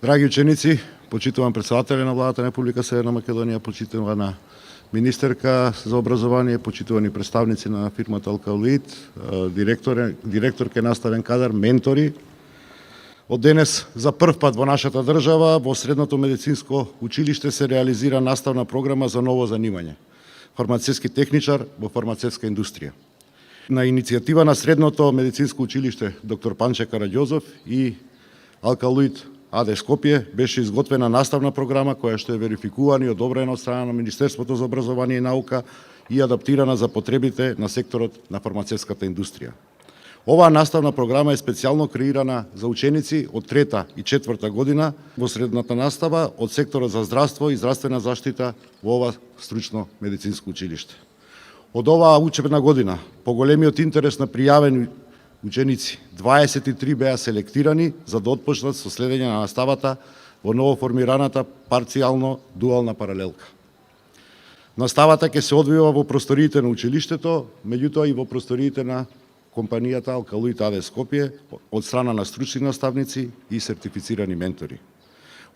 Драги ученици, почитувам председателя на владата на Република Северна Македонија, почитувана министерка за образование, почитувани представници на фирмата Алкалоид, директорке, наставен кадар, ментори. Од денес за прв пат во нашата држава во Средното медицинско училиште се реализира наставна програма за ново занимање – фармацевски техничар во фармацевска индустрија. На иницијатива на Средното медицинско училиште доктор Панче Караѓозов и Алкалоид АД Скопје беше изготвена наставна програма која што е верификувана и одобрена од страна на Министерството за образование и наука и адаптирана за потребите на секторот на фармацевската индустрија. Оваа наставна програма е специјално креирана за ученици од 3-та и 4-та година во средната настава од секторот за здравство и здравствена заштита во ова стручно медицинско училиште. Од оваа учебна година, по големиот интерес на пријавени ученици, 23 беа селектирани за да отпочнат со следење на наставата во новоформираната парцијално дуална паралелка. Наставата ќе се одвива во просториите на училиштето, меѓутоа и во просториите на компанијата Алкалоид АД Скопје од страна на стручни наставници и сертифицирани ментори.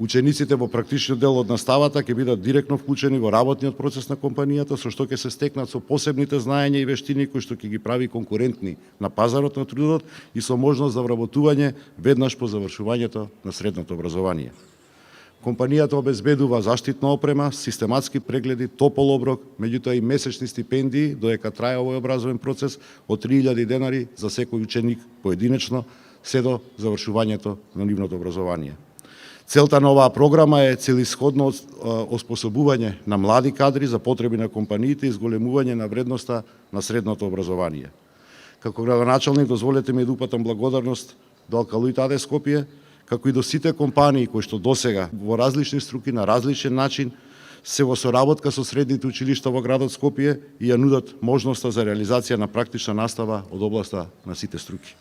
Учениците во практичниот дел од наставата ќе бидат директно вклучени во работниот процес на компанијата, со што ќе се стекнат со посебните знаења и вештини кои што ќе ги прави конкурентни на пазарот на трудот и со можност за вработување веднаш по завршувањето на средното образование. Компанијата обезбедува заштитна опрема, систематски прегледи, топол оброк, меѓутоа и месечни стипендии додека трае овој образовен процес од 3000 денари за секој ученик поединечно се до завршувањето на нивното образование. Целта на оваа програма е целисходно оспособување на млади кадри за потреби на компаниите и зголемување на вредноста на средното образование. Како градоначалник дозволете ми да упатам благодарност до Алкалоид АД Скопје, како и до сите компании кои што досега во различни струки на различен начин се во соработка со средните училишта во градот Скопје и ја нудат можноста за реализација на практична настава од областа на сите струки.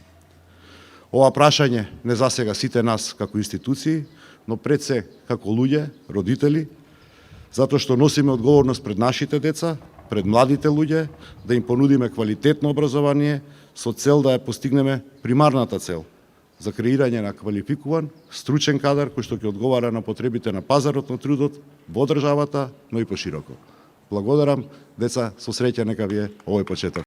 Ова прашање не засега сите нас како институции, но пред се како луѓе, родители, затоа што носиме одговорност пред нашите деца, пред младите луѓе, да им понудиме квалитетно образование со цел да ја постигнеме примарната цел за креирање на квалификуван, стручен кадар кој што ќе одговара на потребите на пазарот на трудот во државата, но и пошироко. Благодарам, деца, со среќа нека ви е овој почеток.